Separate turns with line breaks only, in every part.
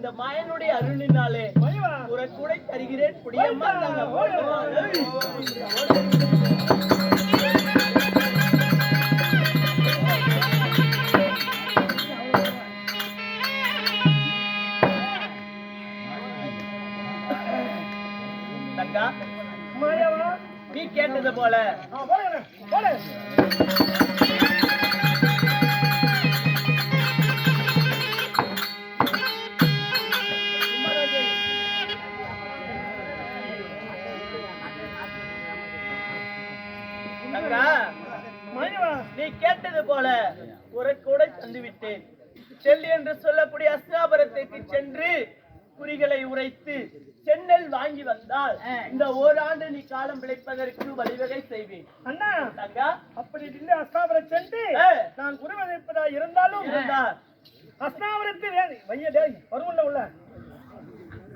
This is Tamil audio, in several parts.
இந்த மாயனுடைய அருளினாலே ஒரு கூட தருகிறேன் புடியம்மா. தங்கா நீ கேட்டது போல நீ கேட்டது போல ஒரு கூட தந்து விட்டேன். செல் என்று சொல்லக்கூடிய அஸ்தினாபுரத்திற்கு சென்று குறிகளை உரைத்து சென்னல் வாங்கி வந்தால் இந்த ஓராண்டு நீ காலம் பிழைப்பதற்கு வழிவகை செய்வேன்.
அண்ணா
தங்கா
அப்படி இல்லை, அஸ்தினாபுரம் சென்று நான் குறி வகைப்பதா இருந்தாலும் அஸ்தினாபுரத்து வருமுள்ள உள்ள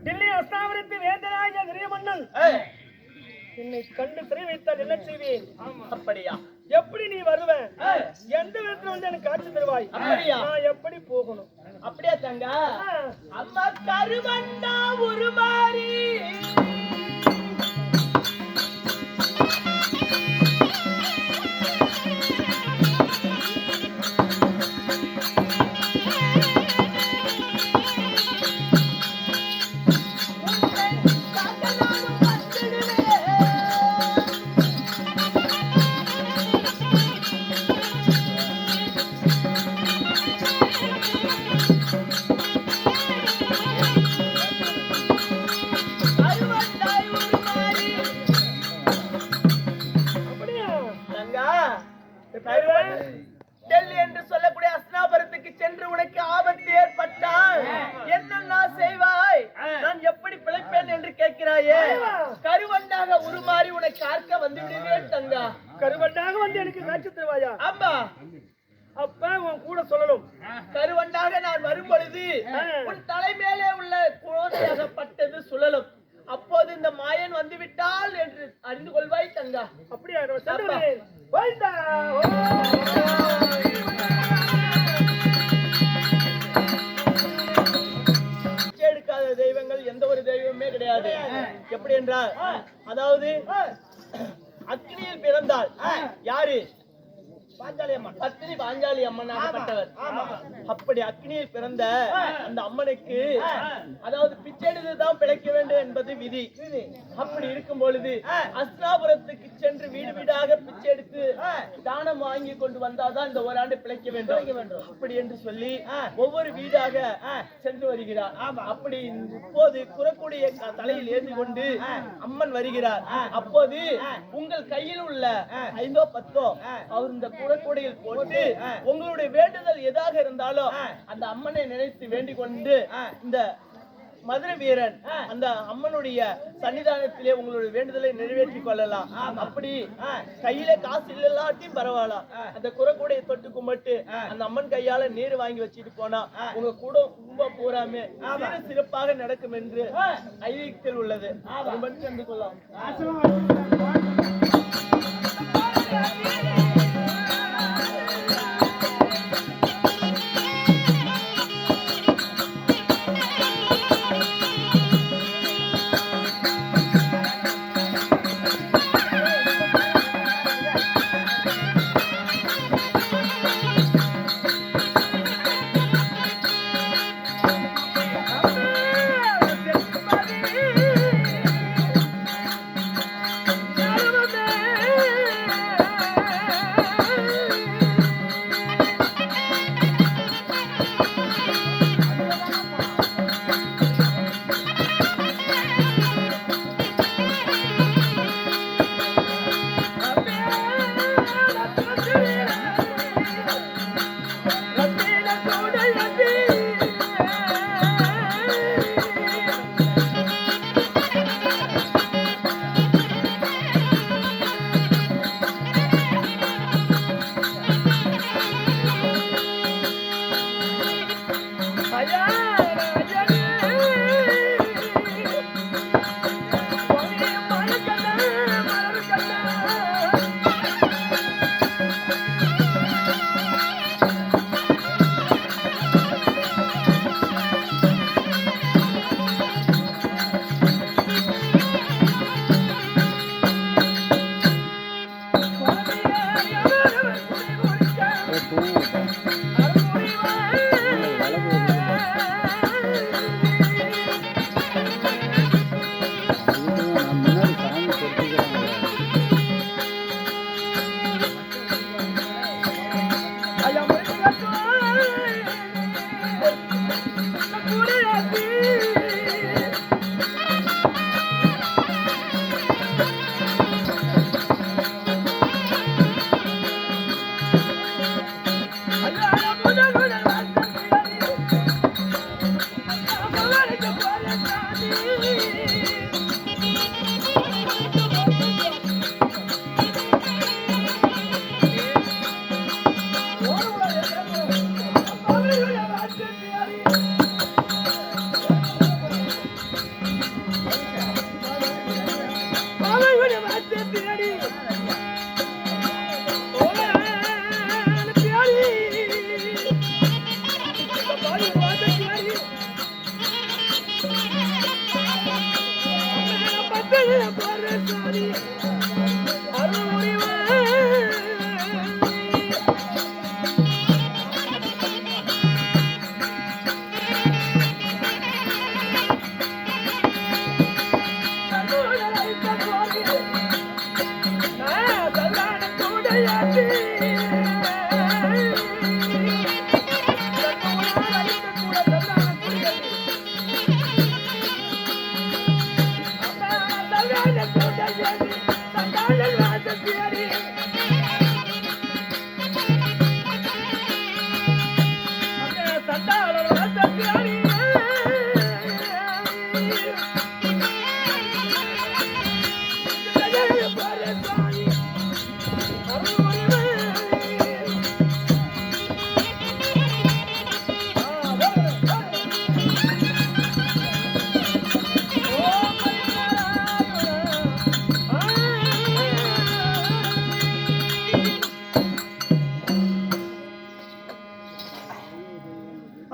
டில்லி அஸ்தினாபுரத்து வேந்தராக வீரமன்னன் என்னை கண்டு சிறை வைத்தால் என்ன செய்வேன்?
அப்படியா?
எப்படி நீ வருவேன்? எந்த விதத்துல வந்து எனக்கு காட்சி தருவாய்?
அப்படியா?
நான் எப்படி போகணும்?
அப்படியா தங்கா? அம்மா கருவண்ணா ஒரு மாறி டெல்லி என்று சொல்லக்கூடிய அஸ்தினாபுரத்துக்கு சென்று உனக்கு ஆபத்து ஏற்பட்டால் என்ன செய்வாய்? நான் எப்படி பிழைப்பேன் என்று கேட்கிறாயே. கருவண்டாக உருமாறி உனக்கு காக்க வந்து விடுவேன் தங்கா.
கருவண்டாக வந்து எனக்கு காட்சி தருவாயா?
ஆமா.
அப்ப உன் கூட சொல்லணும்.
கருவண்டாக நான் வரும் பொழுது உன் தலைமையிலே உள்ள குழந்தையாகப்பட்டது சுழலும். அப்போது இந்த மாயன் வந்து விட்டால் என்று அறிந்து கொள்வாய் தங்கா.
அப்படியா?
எடுக்காத தெய்வங்கள் எந்த ஒரு தெய்வமே கிடையாது. எப்படி என்றால், அதாவது அக்னியில் பிறந்தால் யாரு? பாஞ்சாலி அம்மன். பத்தினி பாஞ்சாலி அம்மனாகப்பட்டவர். அப்படி அக்னியில் பிறந்த அந்த அம்மனுக்கு அதாவது பிச்சை எடுத்துதான் பிழைக்க வேண்டும் என்பது விதி. அப்படி இருக்கும் பொழுது அஸ்தினாபுரத்துக்கு சென்று வீடு வீடாக பிச்சை எடுத்து தானம் வாங்கி கொண்டு வந்தாதான் இந்த ஓராண்டு பிழைக்க வேண்டும் அப்படி என்று சொல்லி ஒவ்வொரு வீடாக சென்று வருகிறார். அப்படி இப்போது குறக்கூடிய தலையில் ஏந்தி கொண்டு அம்மன் வருகிறார். அப்போது உங்கள் கையில் உள்ள 5 or 10 அவர் இந்த குடக்கூடையில் போட்டு உங்களுடைய வேண்டுதல் எதாக இருந்தாலும் அந்த அம்மனை நினைத்து வேண்டிக் கொண்டு இந்த மதுரை வீரன் அந்த அம்மனுடைய சன்னிதானத்திலே உங்களுடைய வேண்டுதலை நிறைவேற்றிக் கொள்ளலாம். அப்படி கையில காசு இல்லாட்டியும் பரவாயில்ல, அந்த குறக்கூடையை தொட்டு கும்பிட்டு அந்த அம்மன் கையால நீர் வாங்கி வச்சுட்டு போனா உங்க குடும்பம் பூராமே சிறப்பாக நடக்கும் என்று ஐதீகத்தில் உள்ளது. அது மட்டும் கண்டு கொள்ளலாம்.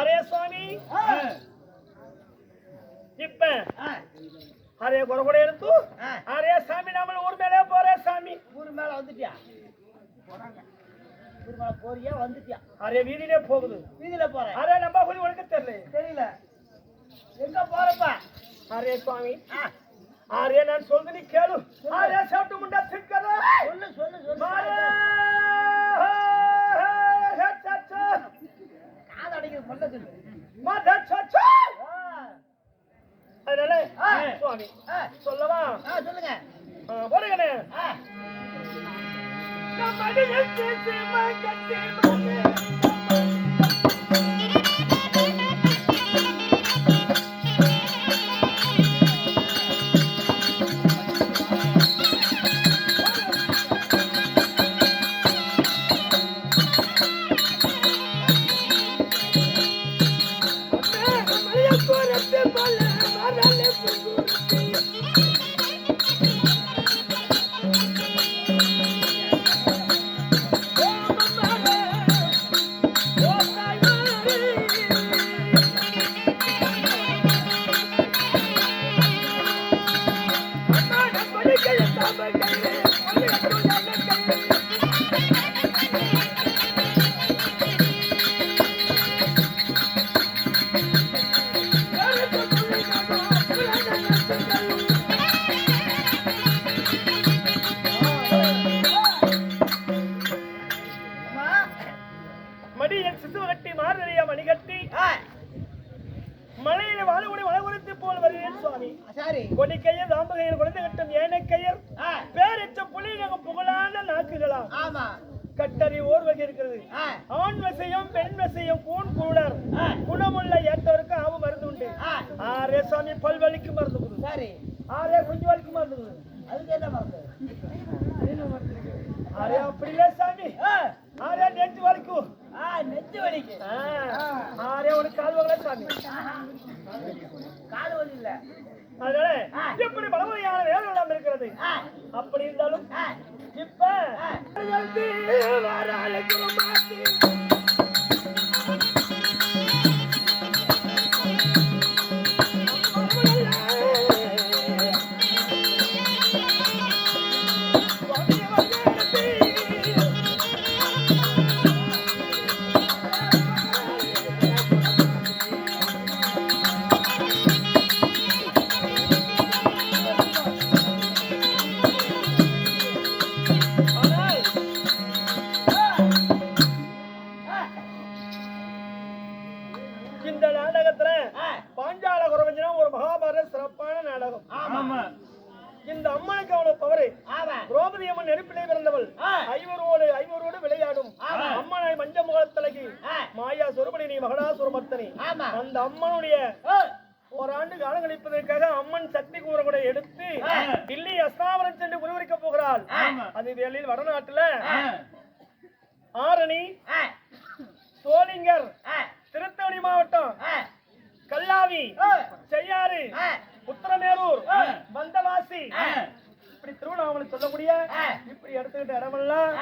அரே சுவாமி இப்ப அரே கொரகொடை எடுத்து அரே சாமி நம்ம ஊர் மேலே போறே சாமி
ஊர் மேல வந்துட்டியா ஊர் மேல போறியா வந்துட்டியா
அரே வீதியிலே போகுது
வீதியில போறேன்
அரே நம்ம கொஞ்சம் உனக்கு
தெரியல எங்க போறப்பா
அரே சுவாமி அரே நான் சொல்றது நீ கேளு அரே சாப்பிட்டு முண்டா சிக்கற
சொல்லு சொல்லு சொல்லு காது அடிக்கிறது சொல்ல சொல்லு
அதனால சுவாமி சொல்லவா
சொல்லுங்க
போடுங்கண்ணே மடி என் சிசு கட்டி மாறுறிய மணி கட்டி மலையில வாழகுடி வளகுறித்து போல் வருகிறேன் சுவாமி
சரி
கொடிக்கையர் ராம்பகையர் குழந்தை கட்டும் ஏனைக்கையர் பேரச்ச புலிநகம் புகழான நாக்குகளா
ஆமா
கட்டறி ஓர் வகை இருக்கிறது ஆண் வசையும் பெண் வசையும் கூண் கூடர் குணமுள்ள ஏற்றவருக்கு ஆவு மருந்து உண்டு ஆரே சாமி பல்வலிக்கு மருந்து கொடு
சரி
ஆரே குஞ்சு வலிக்கு மருந்து கொடு
அதுக்கு என்ன மருந்து
அரே அப்படி இல்ல சாமி ஆரே நெஞ்சு வலிக்கும்
நெஞ்சு வலிக்கு
ஆரே ஒரு கால் வகல சாமி
கால் வலி இல்ல
அதனால எப்படி பலவகையான வேலைகள் இருக்கிறது அப்படி இருந்தாலும் இப்ப இந்த நாடகத்துல பாஞ்சால குரவஞ்சனம் ஒரு மகாபாரத சிறப்பான நாடகம். இந்த அம்மனுக்கு அவ்வளவு பவரு. திரௌபதி அம்மன் நெருப்பிலே பிறந்தவள். ஐவரோடு விளையாடும் அம்மனாய் மஞ்ச முகத்தழகி மாயா சொருபணி மகடாசுரமர்த்தனி. அந்த அம்மனுடைய அளிப்பதற்காக அம்மன் சக்தி கூறக்கூட எடுத்து டில்லி அஸ்தாவரம் சென்று உருவரிக்க போகிறாள். அது வேளையில் வடநாட்டுல ஆரணி, சோளிங்கர், திருத்தணி மாவட்டம், கல்லாவி, செய்யாறு, உத்தரமேரூர், வந்தவாசி, இப்படி திருவண்ணாமலை சொல்லக்கூடிய இப்படி எடுத்துக்கிட்ட இடமெல்லாம்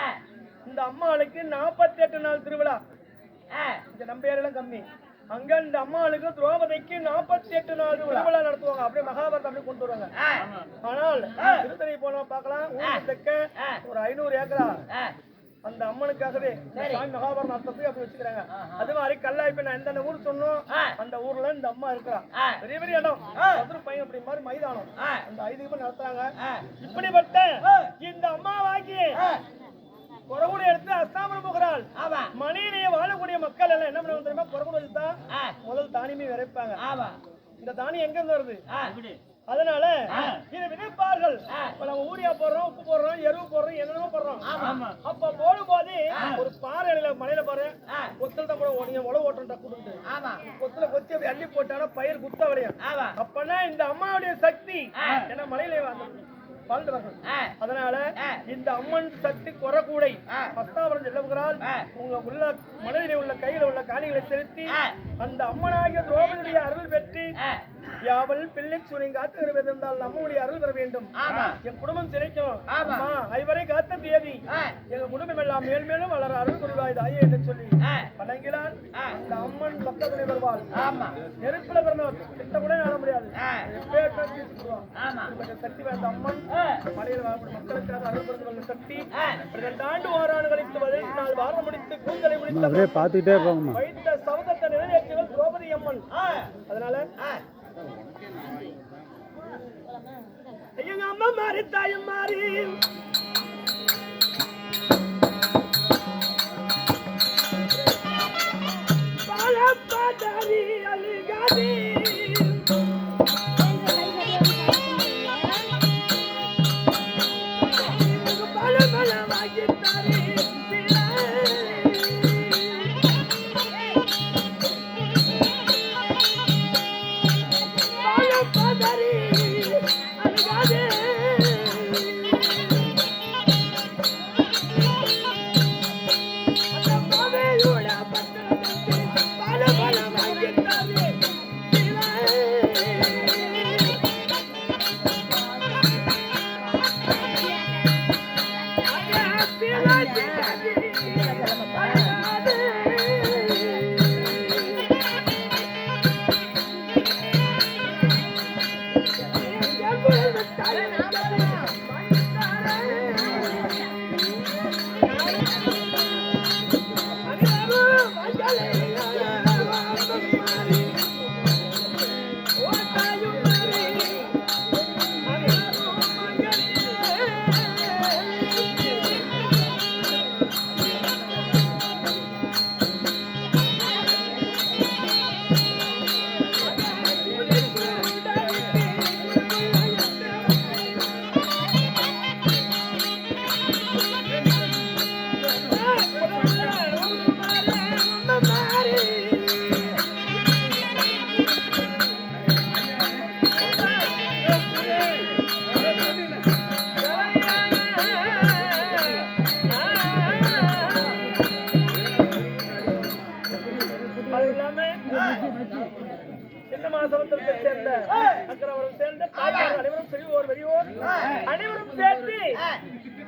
இந்த அம்மாளுக்கு 48 நாள் திருவிழா. இந்த நம்பேரெல்லாம் கம்மி. அங்க இந்த அம்மாளுக்கு திரௌபதிக்கு 48 நாள் திருவிழா நடத்துவாங்க. அப்படியே மகாபாரதம் அப்படியே கொண்டு வருவாங்க. ஆனால் திருத்தணி போனா பார்க்கலாம், ஊருக்கு தெற்க ஒரு 500 ஏக்கரா அந்த அம்மனுக்காகவே சாமி மகாபாரதம் நடத்தப்போய் அப்படி வச்சுக்கிறாங்க. அது மாதிரி கல்லாய்ப்பு நான் எந்தெந்த ஊர் சொன்னோம் அந்த ஊர்ல இந்த அம்மா இருக்கிறா. பெரிய பெரிய இடம், மதுரை பையன் அப்படி மாதிரி மைதானம் அந்த ஐதீகமா நடத்துறாங்க. இப்படிப்பட்ட இந்த அம்மாவாகி குறகுடை எடுத்து அஸ்தாபனம் போகிறாள். மணியிலேயே வாழக்கூடிய மக்கள் எல்லாம் என்ன பண்ணுவாங்க தெரியுமா? குறகுடை எடுத்தா முதல் தானியமே விரைப்பாங்க. இந்த தானியம் எங்க இருந்து வருது? அதனால இதை விதைப்பார்கள். நம்ம ஊரியா போடுறோம், உப்பு போடுறோம், எருவு போடுறோம், என்னென்னமோ போடுறோம். அப்ப போடும் போது ஒரு பாறை மலையில பாரு கொத்தல் கூட உழவு ஓட்டுறா கொடுத்து கொத்துல கொத்தி அப்படி அள்ளி போட்டானா பயிர் குத்த விளையும். அப்பனா இந்த அம்மாவுடைய சக்தி என்ன மலையில வாழ்ந்துவார்கள். அதனால இந்த அம்மன் சக்தி குறக்கூடை பஸ்தாவரம் செல்லவுகிறால் உங்க உள்ள மனதிலே உள்ள கையில உள்ள காணிகளை செலுத்தி அந்த அம்மனாகிய திரௌபதியுடைய அருள் பெற்று யாவல் பிள்ளை சூரியன் காத்து இருந்தால் நம்முடைய அருள் பெற வேண்டும். என் குடும்பம் சிறைக்கும் ஐவரை காத்த தேவி எங்க குடும்பம் எல்லாம் மேல்மேலும் வளர அருள் புரிவாய் தாயே என்று சொல்லி வணங்கினால் அந்த அம்மன் பக்கத்துணை வருவாள். நெருப்புல பிறந்தவர் திட்ட கூட ஆட முடியாது. சக்தி வேண்ட அம்மன் மலையில் வாழக்கூடிய மக்களுக்காக அருள் பெறுவது சக்தி. 2 ஆண்டு ஓராண்டு கழித்து 15 நாள் வாரம் முடித்து கூந்தலை முடித்து வைத்த சபதத்தை நிறைவேற்றியவர் திரௌபதி அம்மன். அதனால எங்க அம்மா மாறி தாயும் மாறி பாலப்பாடி அழுகாதி அனைவரும் சேர்த்து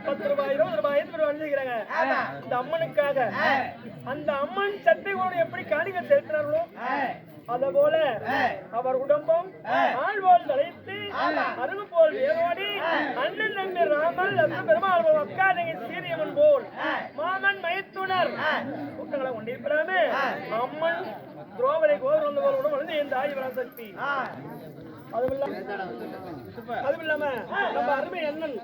10 ரூபாய் 20 ரூபாய் அனுப்பிக்கிறாங்க இந்த அம்மனுக்காக. அந்த அம்மன் சட்டைகளோடு எப்படி காணிக்க செலுத்தினார்களோ அத போல அவர் குடும்பம் ஆழ்வோல் தலைத்து அருகு போல் வேரோடி அண்ணன் நம்பி ராமல் பெருமாள் அக்கா தங்கை சீரியம்மன் போல் மாமன் மைத்துனர் கூட்டங்களை கொண்டிருக்கிறாமே அம்மன் திரௌபதி கோவில் வந்த போல வந்து இந்த ஆய்வர சக்தி. அதுமில்லாம நம்ம அருமை அண்ணன்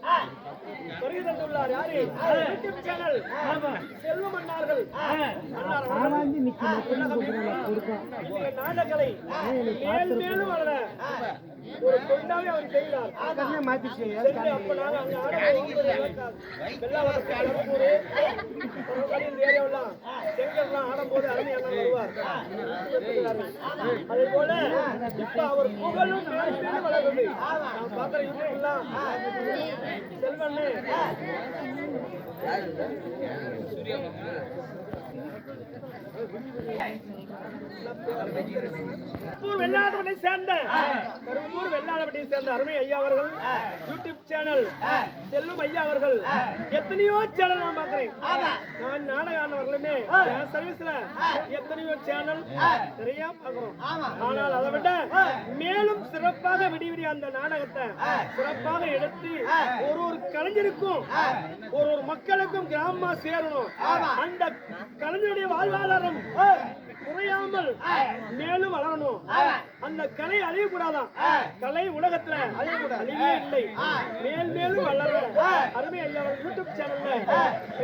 வருகை தந்துள்ளார். யாரு? யூடியூப் சேனல் செல்வம் அண்ணார்கள். நாடகலை மேல் மேலும் வளர ஒரு தொண்டாவே அவர் செய்கிறார். சென்று அப்ப நாங்க அங்க ஆடும்போது வெள்ளாளத்துக்கு கடம்பூர் இந்த ஏரியாவெல்லாம் செங்கல்லாம் ஆடும்போது அருமையான வருவார். அதே போல இப்ப அவர் புகழும் மேலும் வளர்ந்தது. நான் பார்க்கிற யூடியூப்லாம் செல்வண்ணு வெள்ளாளப்பட்டியை சேர்ந்த அருமை ஐயா அவர்கள் யூடியூப் சேனல் செல்லும் ஐயா அவர்கள் எத்தனையோ சேனல் நான் பாக்குறேன். நான் நாடகானவர்களுமே சர்வீஸ்ல எத்தனையோ சேனல் நிறைய பாக்குறோம். ஆனால் அதை விட மேலும் சிறப்பாக விடிவிடி அந்த நாடகத்தை சிறப்பாக எடுத்து ஒரு கலைஞருக்கும் ஒரு மக்களுக்கும் கிராமமா சேரணும். அந்த கலைஞருடைய வாழ்வாதாரம் குறையாமல் மேலும் வளரணும். அந்த கலை அழியக்கூடாதான். கலை உலகத்துல அழிவே இல்லை. மேல் மேலும் வளர அருமை ஐயா யூடியூப் சேனல்ல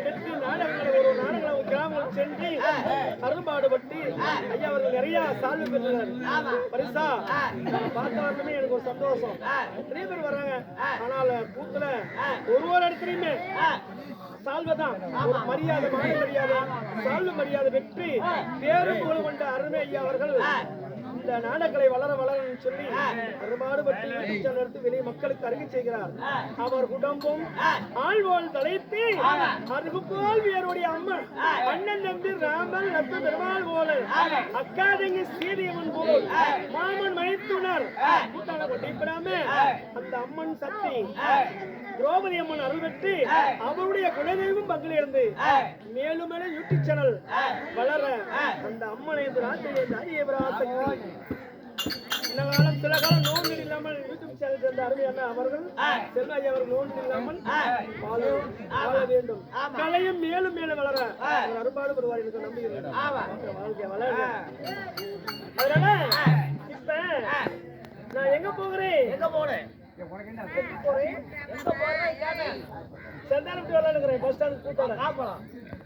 எடுத்து நாடகங்களை ஒரு நாடகங்களை கிராமம் சென்று அரும்பாடுபட்டு ஐயா அவர்கள் நிறைய சால்வு பெற்றனர். பரிசா பார்த்தவர்களுமே எனக்கு ஒரு சந்தோஷம். நிறைய பேர் வர்றாங்க. ஆனால் கூத்துல ஒரு இடத்துலயுமே சால்வதான் ஒரு மரியாதை, மான மரியாதை, சால்வ மரியாதை பெற்று பேரு புகழ் கொண்ட அருமை ஐயா அவர்கள் இந்த நாடகங்களை வளர வளரன்னு சொல்லி அருமாடுபட்டு எடுத்து வெளியே மக்களுக்கு அறிக்கை செய்கிறார். அவர் குடும்பம் ஆழ்வோல் தலைத்து அருகுபோல் வீருடைய அம்மன் அண்ணன் நம்பி ராமன் நட்பு பெருமாள் போல அக்காதங்கி சீரியம்மன் போல் மாமன் மணித்துணர் கூட்டாள கொட்டிப்படாம அந்த அம்மன் சக்தி திரௌபதி அம்மன் அருள் பெற்று அவருடைய குலதெய்வம் பங்கிலிருந்து மேலும் மேலும் யூடியூப் சேனல் வளர அந்த அம்மனை நாட்டிய சில காலம் நோன்பு இல்லாமல் யூடியூப் சேனல் சேர்ந்த அருமையான அவர்கள் செல்வாய் அவர்கள் நோன்பு இல்லாமல் வாழ வேண்டும். கலையும் மேலும் மேலும் வளர அரும்பாடு வருவார் எனக்கு நம்புகிறேன். வாழ்க்கை வளர. அதனால இப்ப நான் எங்க போகிறேன்?
எங்க போறேன்?
செந்தானம் வரலாம் இருக்கிறேன். பஸ் ஸ்டாண்ட் கூட்டம்